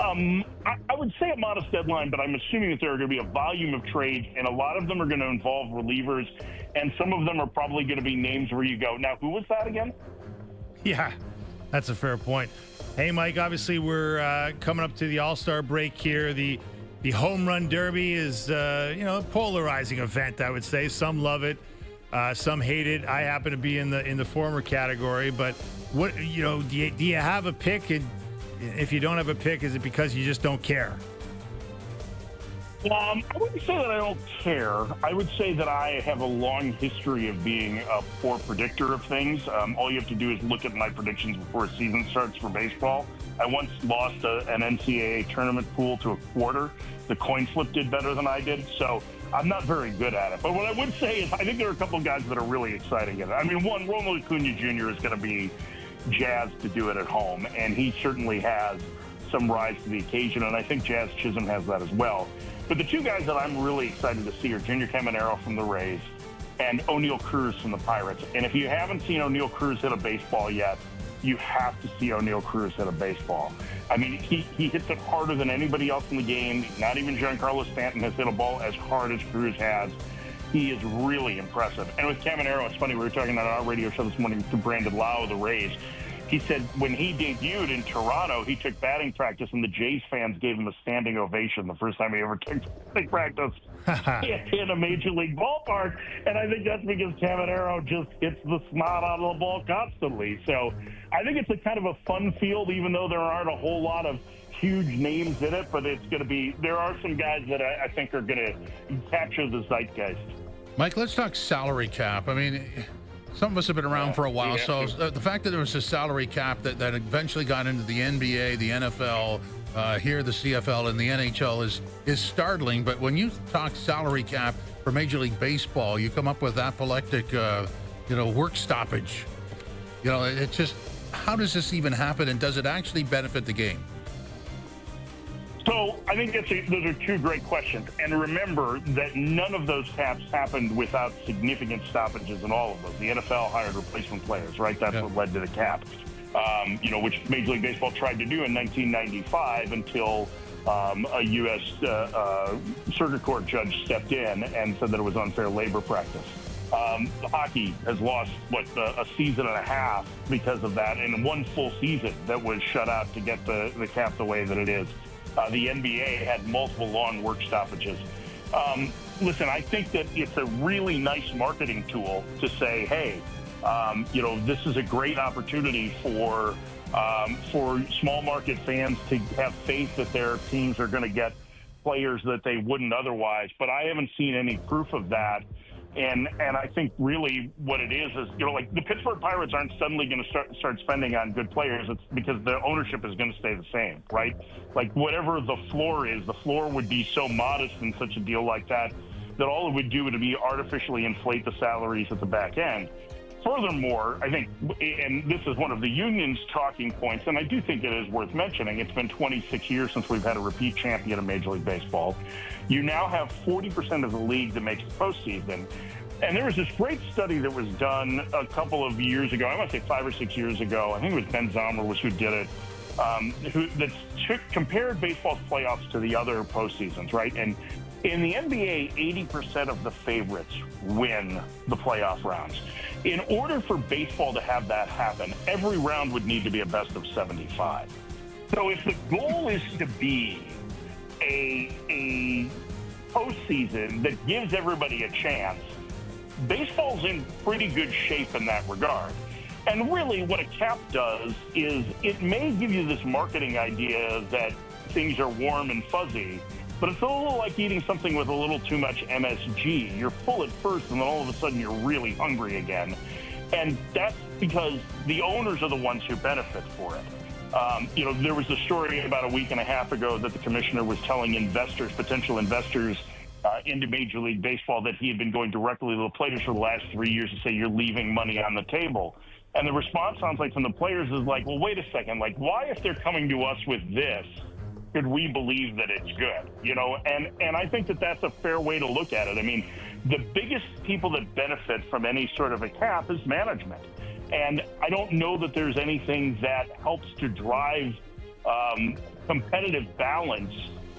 I would say a modest deadline, but I'm assuming that there are going to be a volume of trades, and a lot of them are going to involve relievers, and some of them are probably going to be names where you go, now, who was that again? Yeah, that's a fair point. Hey, Mike, obviously we're coming up to the All-Star break here. The home run derby is, a polarizing event, I would say. Some love it, some hate it. I happen to be in the former category, but what, do you have a pick? And if you don't have a pick, is it because you just don't care? I wouldn't say that I don't care. I would say that I have a long history of being a poor predictor of things. All you have to do is look at my predictions before a season starts for baseball. I once lost an NCAA tournament pool to a quarter. The coin flip did better than I did, so I'm not very good at it. But what I would say is I think there are a couple of guys that are really exciting in it. I mean, one, Ronald Acuna Jr. is going to be jazzed to do it at home, and he certainly has some rise to the occasion, and I think Jazz Chisholm has that as well. But the two guys that I'm really excited to see are Junior Caminero from the Rays and O'Neal Cruz from the Pirates. And if you haven't seen O'Neal Cruz hit a baseball yet, you have to see O'Neal Cruz hit a baseball. I mean, he hits it harder than anybody else in the game. Not even Giancarlo Stanton has hit a ball as hard as Cruz has. He is really impressive. And with Caminero, it's funny, we were talking on our radio show this morning to Brandon Lau of the Rays. He said when he debuted in Toronto, he took batting practice, and the Jays fans gave him a standing ovation the first time he ever took batting practice in a major league ballpark. And I think that's because Caminero just hits the snot out of the ball constantly. So I think it's a kind of a fun field, even though there aren't a whole lot of huge names in it. But it's going to be, there are some guys that I think are going to capture the zeitgeist. Mike, let's talk salary cap. I mean, some of us have been around for a while, so the fact that there was a salary cap that eventually got into the NBA, the NFL, here the CFL and the NHL is startling. But when you talk salary cap for Major League Baseball, you come up with apoplectic, work stoppage. It's just, how does this even happen, and does it actually benefit the game? So I think those are two great questions. And remember that none of those caps happened without significant stoppages in all of those. The NFL hired replacement players, right? That's what led to the cap, which Major League Baseball tried to do in 1995 until a U.S. Circuit Court judge stepped in and said that it was unfair labor practice. The hockey has lost, a season and a half because of that, and one full season that was shut out to get the cap the way that it is. The NBA had multiple long work stoppages. Listen, I think that it's a really nice marketing tool to say, hey, this is a great opportunity for small market fans to have faith that their teams are going to get players that they wouldn't otherwise. But I haven't seen any proof of that. And I think really what it is the Pittsburgh Pirates aren't suddenly going to start spending on good players. It's because the ownership is going to stay the same, right? Like whatever the floor is, the floor would be so modest in such a deal like that all it would do would be artificially inflate the salaries at the back end. Furthermore, I think, and this is one of the union's talking points, and I do think it is worth mentioning, it's been 26 years since we've had a repeat champion in Major League Baseball. You now have 40% of the league that makes the postseason. And there was this great study that was done a couple of years ago, I want to say 5 or 6 years ago. I think it was Ben Zommer was who did it, compared baseball's playoffs to the other postseasons, right? And in the NBA, 80% of the favorites win the playoff rounds. In order for baseball to have that happen, every round would need to be a best of 75. So if the goal is to be a postseason that gives everybody a chance, baseball's in pretty good shape in that regard. And really what a cap does is it may give you this marketing idea that things are warm and fuzzy, but it's a little like eating something with a little too much MSG. You're full at first, and then all of a sudden you're really hungry again. And that's because the owners are the ones who benefit for it. There was a story about a week and a half ago that the commissioner was telling potential investors into Major League Baseball, that he had been going directly to the players for the last 3 years to say, you're leaving money on the table. And the response sounds like from the players is like, well, wait a second, like, why if they're coming to us with this, could we believe that it's good? And I think that that's a fair way to look at it. I mean, the biggest people that benefit from any sort of a cap is management. And I don't know that there's anything that helps to drive competitive balance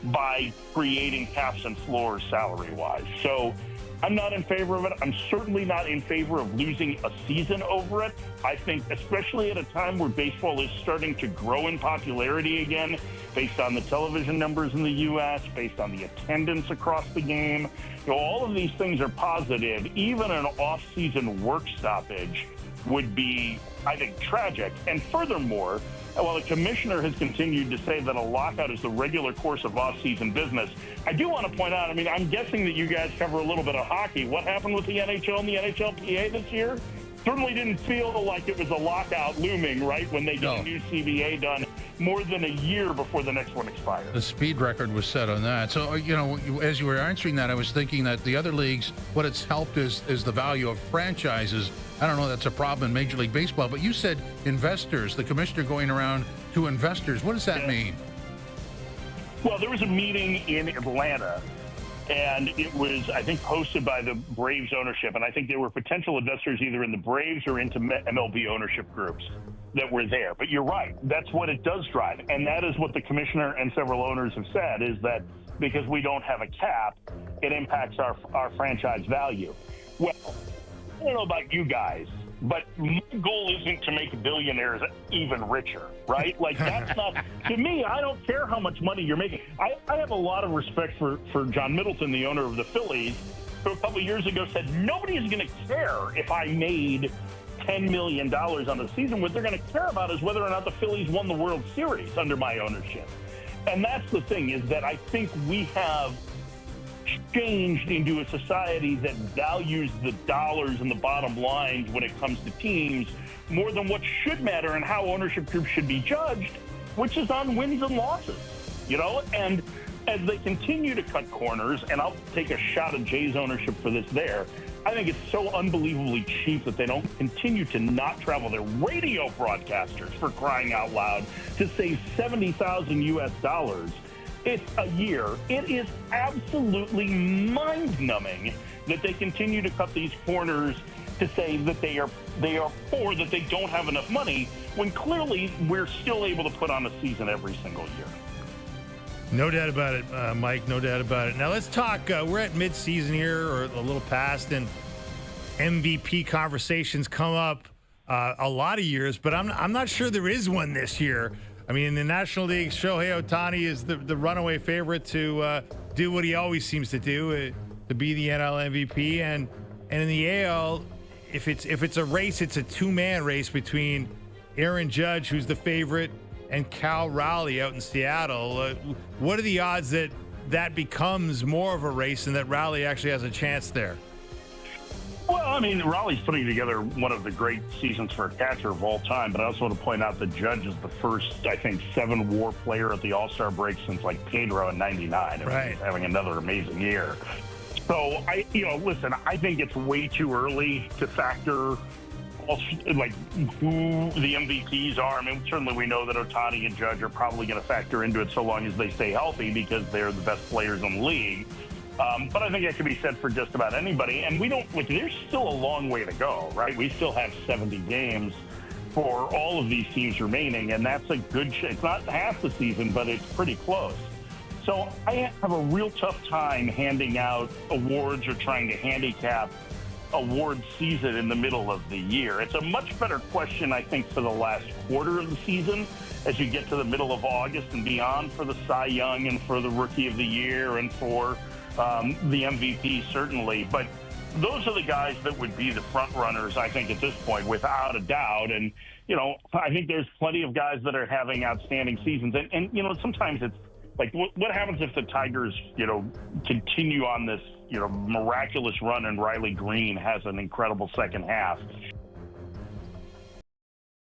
by creating caps and floors salary-wise. So I'm not in favor of it. I'm certainly not in favor of losing a season over it. I think, especially at a time where baseball is starting to grow in popularity again, based on the television numbers in the U.S., based on the attendance across the game, all of these things are positive. Even an off-season work stoppage would be, I think, tragic. And furthermore, while the commissioner has continued to say that a lockout is the regular course of off-season business, I do want to point out, I mean, I'm guessing that you guys cover a little bit of hockey. What happened with the NHL and the NHLPA this year? Certainly didn't feel like it was a lockout looming, right, when they get a new CBA done more than a year before the next one expires. The speed record was set on that. So, as you were answering that, I was thinking that the other leagues, what it's helped is the value of franchises. I don't know that's a problem in Major League Baseball, but you said investors, the commissioner going around to investors. What does that mean? Well, there was a meeting in Atlanta, and it was, I think, hosted by the Braves ownership, and I think there were potential investors either in the Braves or into MLB ownership groups that were there. But you're right, that's what it does drive, and that is what the commissioner and several owners have said, is that because we don't have a cap, it impacts our franchise value. Well, I don't know about you guys, but my goal isn't to make billionaires even richer, right? Like, that's not, to me, I don't care how much money you're making. I have a lot of respect for John Middleton, the owner of the Phillies, who a couple of years ago said, nobody is going to care if I made $10 million on the season. What they're going to care about is whether or not the Phillies won the World Series under my ownership. And that's the thing, is that I think we have changed into a society that values the dollars and the bottom lines when it comes to teams more than what should matter and how ownership groups should be judged, which is on wins and losses, and as they continue to cut corners, and I'll take a shot at Jay's ownership for this there, I think it's so unbelievably cheap that they don't continue to not travel their radio broadcasters, for crying out loud, to save $70,000 US a year. It is absolutely mind-numbing that they continue to cut these corners to say that they are poor, that they don't have enough money, when clearly we're still able to put on a season every single year. No doubt about it, Mike. No doubt about it. Now let's talk. We're at mid-season here, or a little past, and MVP conversations come up a lot of years, but I'm not sure there is one this year. I mean, in the National League, Shohei Ohtani is the runaway favorite to do what he always seems to do, to be the NL MVP. And in the AL, if it's a race, it's a two-man race between Aaron Judge, who's the favorite, and Cal Raleigh out in Seattle. What are the odds that becomes more of a race and that Raleigh actually has a chance there? Well, I mean, Raleigh's putting together one of the great seasons for a catcher of all time, but I also want to point out that Judge is the first, I think, 7-WAR player at the All-Star break since, like, Pedro in '99. Right. He's having another amazing year. So, listen, I think it's way too early to factor, like, who the MVPs are. I mean, certainly we know that Ohtani and Judge are probably going to factor into it so long as they stay healthy, because they're the best players in the league. But I think that can be said for just about anybody. And there's still a long way to go, right? We still have 70 games for all of these teams remaining, and that's a good it's not half the season, but it's pretty close. So I have a real tough time handing out awards or trying to handicap award season in the middle of the year. It's a much better question, I think, for the last quarter of the season, as you get to the middle of August and beyond, for the Cy Young and for the Rookie of the Year and for the MVP, certainly. But those are the guys that would be the front runners, I think, at this point, without a doubt. And, I think there's plenty of guys that are having outstanding seasons. And sometimes it's like, what happens if the Tigers, continue on this, miraculous run and Riley Green has an incredible second half?